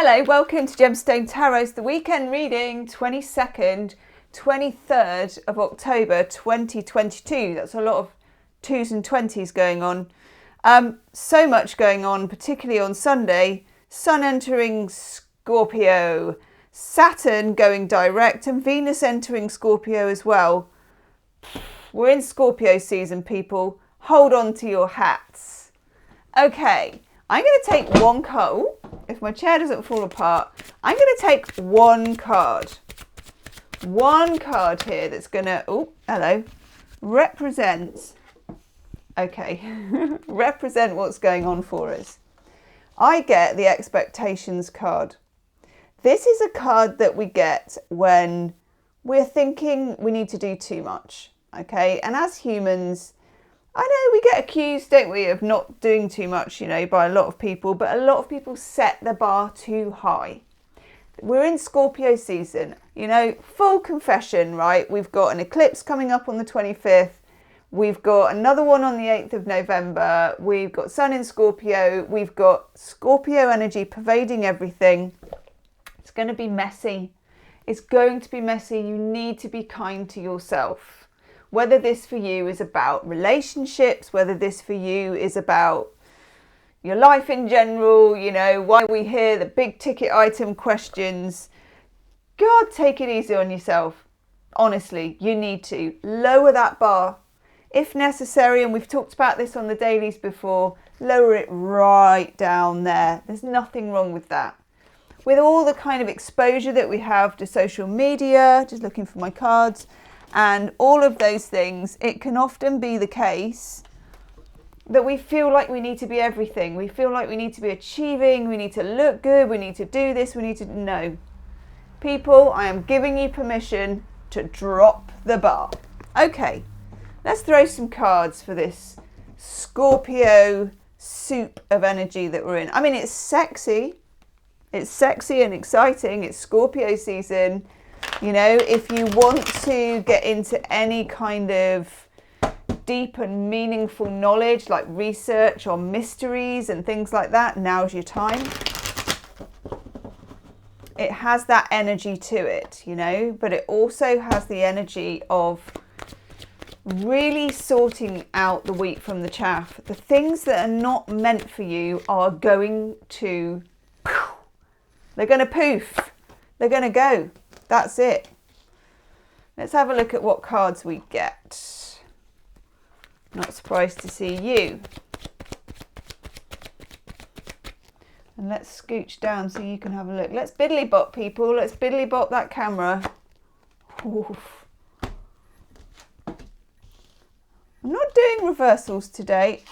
Hello, welcome to Gemstone Tarot's The Weekend Reading, 22nd, 23rd of October 2022. That's a lot of 2s and 20s going on. So much going on, particularly on Sunday. Sun entering Scorpio, Saturn going direct, and Venus entering Scorpio as well. We're in Scorpio season, people. Hold on to your hats. Okay, I'm going to take one card. Ooh, if my chair doesn't fall apart, I'm going to take one card. One card here that's going to, represent what's going on for us. I get the expectations card. This is a card that we get when we're thinking we need to do too much, okay? And as humans, I know we get accused, don't we, of not doing too much, by a lot of people, but a lot of people set the bar too high. We're in Scorpio season, full confession, right? We've got an eclipse coming up on the 25th. We've got another one on the 8th of November. We've got Sun in Scorpio. We've got Scorpio energy pervading everything. It's going to be messy. It's going to be messy. You need to be kind to yourself. Whether this for you is about relationships, whether this for you is about your life in general, why we hear the big ticket item questions. God, take it easy on yourself. Honestly, you need to lower that bar if necessary. And we've talked about this on the dailies before. Lower it right down there. There's nothing wrong with that. With all the kind of exposure that we have to social media, just looking for my cards, and all of those things, it can often be the case that we feel like we need to be everything. We feel like we need to be achieving, we need to look good, we need to do this, we need to... No. People, I am giving you permission to drop the bar. Okay, let's throw some cards for this Scorpio soup of energy that we're in. I mean, it's sexy. It's sexy and exciting. It's Scorpio season. If you want to get into any kind of deep and meaningful knowledge, like research on mysteries and things like that, now's your time. It has that energy to it, but it also has the energy of really sorting out the wheat from the chaff. The things that are not meant for you are going to, they're going to poof. They're going to go. That's it. Let's have a look at what cards we get. Not surprised to see you. And let's scooch down so you can have a look. Let's biddly bop, people. Let's biddly bop that camera. Oof. I'm not doing reversals today,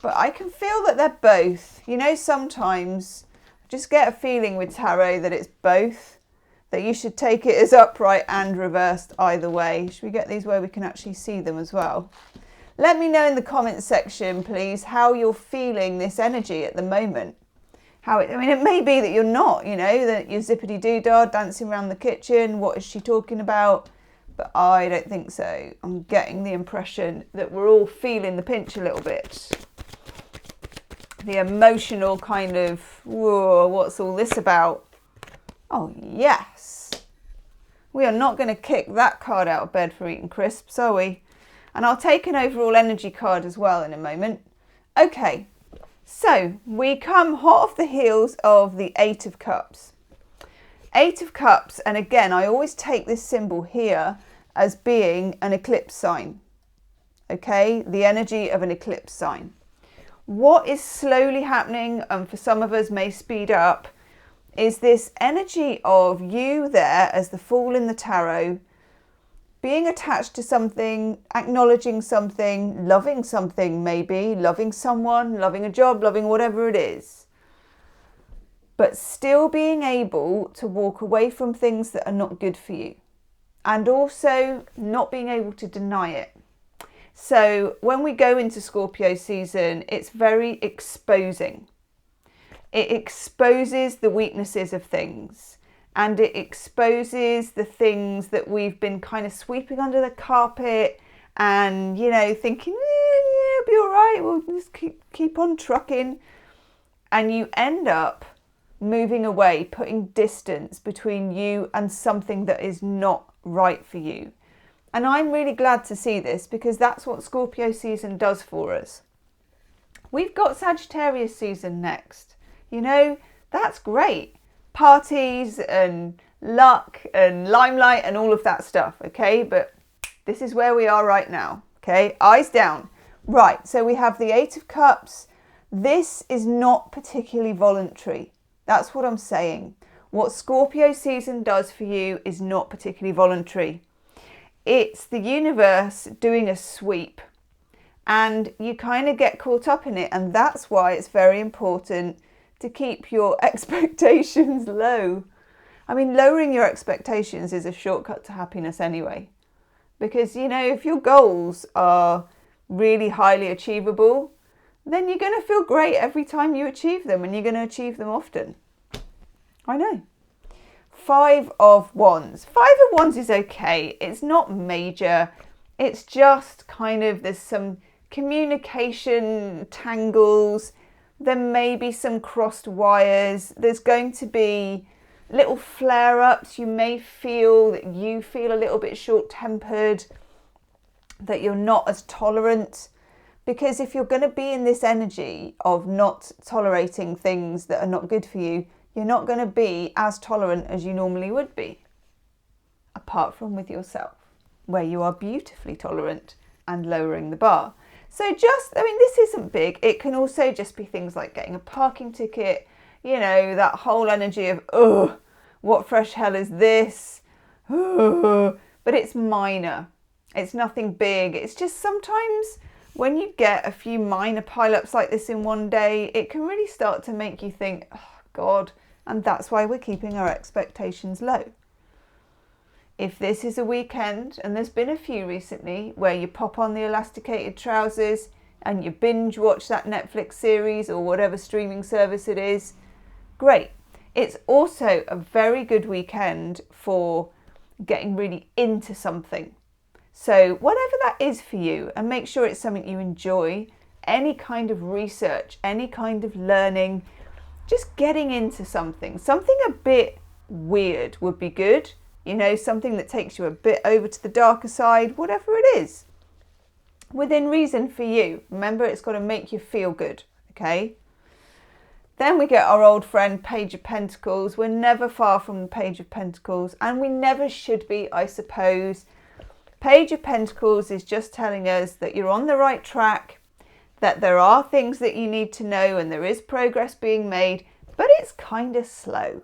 but I can feel that they're both. Sometimes I just get a feeling with tarot that it's both. That you should take it as upright and reversed either way. Should we get these where we can actually see them as well? Let me know in the comments section, please, how you're feeling this energy at the moment. It may be that you're not, that you're zippity-doo-dah dancing around the kitchen. What is she talking about? But I don't think so. I'm getting the impression that we're all feeling the pinch a little bit. The emotional kind of, whoa, what's all this about? Oh, yes. We are not going to kick that card out of bed for eating crisps, are we? And I'll take an overall energy card as well in a moment. Okay, so we come hot off the heels of the Eight of Cups. Eight of Cups, and again, I always take this symbol here as being an eclipse sign. Okay, the energy of an eclipse sign. What is slowly happening, and for some of us may speed up, is this energy of you there as the Fool in the tarot, being attached to something, acknowledging something, loving something maybe, loving someone, loving a job, loving whatever it is, but still being able to walk away from things that are not good for you, and also not being able to deny it. So when we go into Scorpio season, it's very exposing. It exposes the weaknesses of things, and it exposes the things that we've been kind of sweeping under the carpet and, thinking, yeah, it'll be all right, we'll just keep on trucking. And you end up moving away, putting distance between you and something that is not right for you. And I'm really glad to see this, because that's what Scorpio season does for us. We've got Sagittarius season next. You know, that's great. Parties and luck and limelight and all of that stuff, okay? But this is where we are right now, okay? Eyes down. Right, so we have the Eight of Cups. This is not particularly voluntary. That's what I'm saying. What Scorpio season does for you is not particularly voluntary. It's the universe doing a sweep, and you kind of get caught up in it, and that's why it's very important to keep your expectations low. I mean, lowering your expectations is a shortcut to happiness anyway. Because, you know, if your goals are really highly achievable, then you're going to feel great every time you achieve them, and you're going to achieve them often. I know. Five of Wands. Five of Wands is okay. It's not major. It's just kind of, there's some communication tangles. There may be some crossed wires. There's going to be little flare-ups. You may feel that you feel a little bit short-tempered, that you're not as tolerant. Because if you're going to be in this energy of not tolerating things that are not good for you, you're not going to be as tolerant as you normally would be. Apart from with yourself, where you are beautifully tolerant and lowering the bar. So just, I mean, this isn't big. It can also just be things like getting a parking ticket, you know, that whole energy of, ugh, what fresh hell is this? Ugh. But it's minor. It's nothing big. It's just sometimes when you get a few minor pile-ups like this in one day, it can really start to make you think, oh, God, and that's why we're keeping our expectations low. If this is a weekend, and there's been a few recently, where you pop on the elasticated trousers and you binge watch that Netflix series or whatever streaming service it is, great. It's also a very good weekend for getting really into something. So whatever that is for you, and make sure it's something you enjoy, any kind of research, any kind of learning, just getting into something a bit weird would be good. You know, something that takes you a bit over to the darker side, whatever it is. Within reason for you. Remember, it's got to make you feel good, okay? Then we get our old friend, Page of Pentacles. We're never far from the Page of Pentacles, and we never should be, I suppose. Page of Pentacles is just telling us that you're on the right track, that there are things that you need to know, and there is progress being made, but it's kind of slow.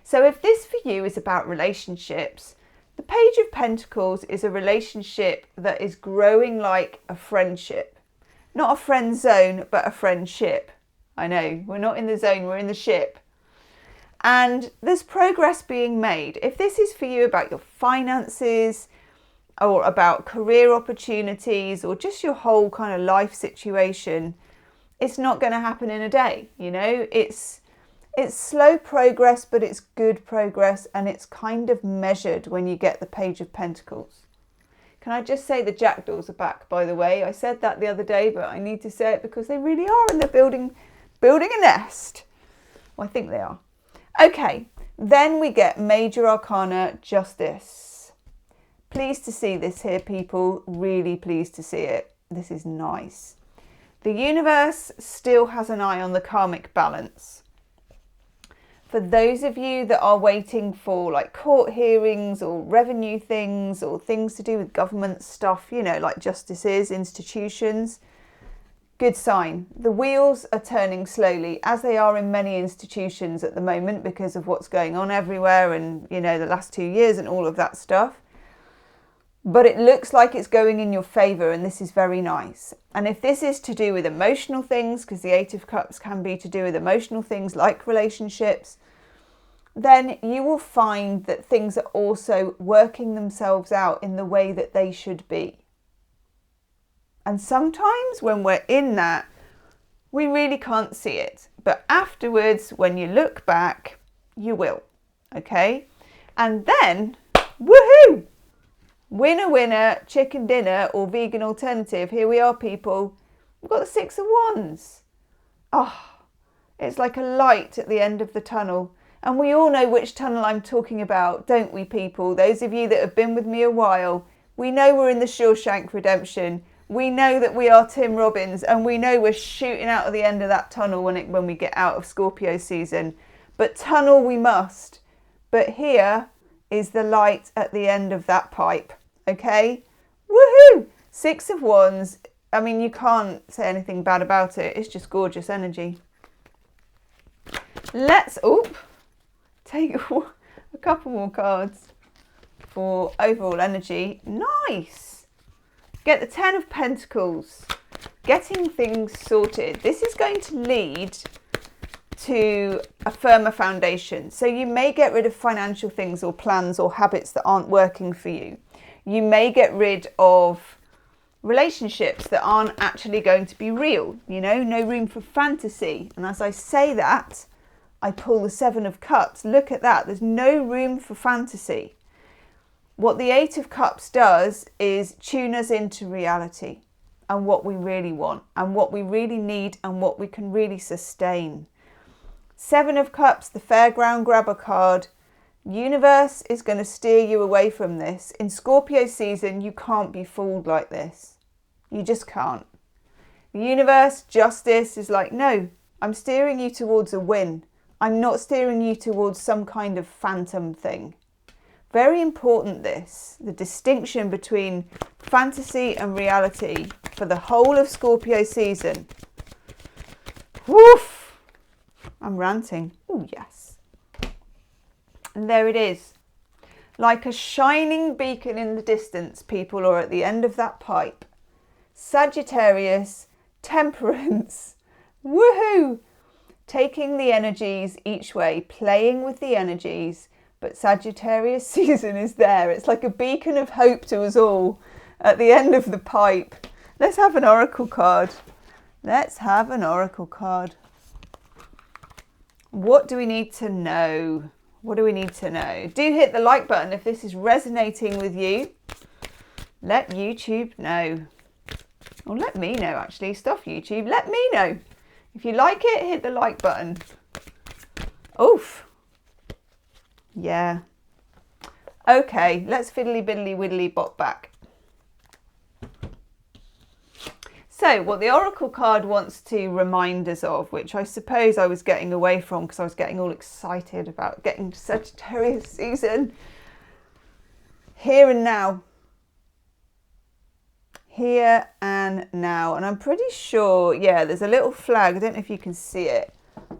So if this for you is about relationships, the Page of Pentacles is a relationship that is growing like a friendship. Not a friend zone, but a friendship. I know, we're not in the zone, we're in the ship. And there's progress being made. If this is for you about your finances, or about career opportunities, or just your whole kind of life situation, it's not going to happen in a day. You know, it's slow progress, but it's good progress, and it's kind of measured when you get the Page of Pentacles. Can I just say the jackdaws are back, by the way? I said that the other day, but I need to say it because they really are, and they're building a nest. Well, I think they are. Okay, then we get Major Arcana, Justice. Pleased to see this here, people. Really pleased to see it. This is nice. The universe still has an eye on the karmic balance. For those of you that are waiting for like court hearings or revenue things or things to do with government stuff, you know, like justices, institutions, good sign. The wheels are turning slowly, as they are in many institutions at the moment because of what's going on everywhere and, you know, the last 2 years and all of that stuff. But it looks like it's going in your favour, and this is very nice. And if this is to do with emotional things, because the Eight of Cups can be to do with emotional things like relationships, then you will find that things are also working themselves out in the way that they should be. And sometimes when we're in that, we really can't see it. But afterwards, when you look back, you will. Okay? And then, woohoo! Winner, winner, chicken dinner or vegan alternative. Here we are, people. We've got the Six of Wands. Oh, It's like a light at the end of the tunnel. And we all know which tunnel I'm talking about, don't we, people? Those of you that have been with me a while, we know we're in the Shawshank Redemption. We know that we are Tim Robbins, and we know we're shooting out of the end of that tunnel when we get out of Scorpio season. But tunnel we must. But here is the light at the end of that pipe, okay? Woohoo! 6 of Wands. I mean, you can't say anything bad about it. It's just gorgeous energy. Let's take a couple more cards for overall energy. Nice. Get the 10 of Pentacles. Getting things sorted. This is going to lead to a firmer foundation. So you may get rid of financial things or plans or habits that aren't working for you. You may get rid of relationships that aren't actually going to be real. You know, no room for fantasy. And as I say that, I pull the 7 of Cups. Look at that. There's no room for fantasy. What the 8 of Cups does is tune us into reality and what we really want and what we really need and what we can really sustain. 7 of Cups, the Fairground Grabber card. Universe is going to steer you away from this. In Scorpio season, you can't be fooled like this. You just can't. The universe, justice is like, no, I'm steering you towards a win. I'm not steering you towards some kind of phantom thing. Very important this, the distinction between fantasy and reality for the whole of Scorpio season. Woof! I'm ranting. Oh, yes. And there it is. Like a shining beacon in the distance, people are at the end of that pipe. Sagittarius, Temperance. Woohoo! Taking the energies each way, playing with the energies, but Sagittarius season is there. It's like a beacon of hope to us all at the end of the pipe. Let's have an oracle card. Let's have an oracle card. What do we need to know? What do we need to know? Do hit the like button if this is resonating with you. Let YouTube know. Or let me know, actually. Stuff YouTube. Let me know. If you like it, hit the like button. Oof. Yeah. Okay, let's fiddly biddly widdly bop back. So what the Oracle card wants to remind us of, which I suppose I was getting away from because I was getting all excited about getting to Sagittarius season. Here and now. Here and now. And I'm pretty sure, yeah, there's a little flag, I don't know if you can see it,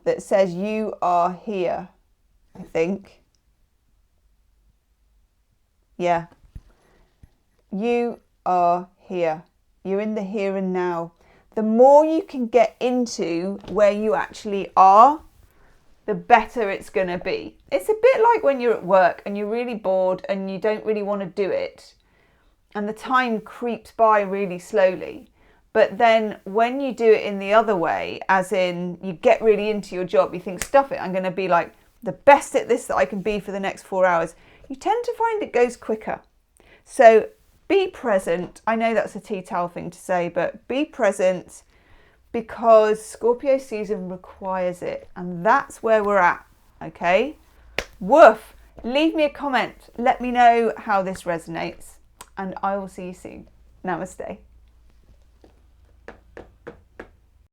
that says you are here, I think. Yeah. You are here. You're in the here and now. The more you can get into where you actually are, the better it's going to be. It's a bit like when you're at work and you're really bored and you don't really want to do it. And the time creeps by really slowly. But then when you do it in the other way, as in you get really into your job, you think, stuff it, I'm going to be like the best at this that I can be for the next 4 hours. You tend to find it goes quicker. So be present. I know that's a tea towel thing to say, but be present because Scorpio season requires it. And that's where we're at. Okay? Woof. Leave me a comment. Let me know how this resonates. And I will see you soon. Namaste.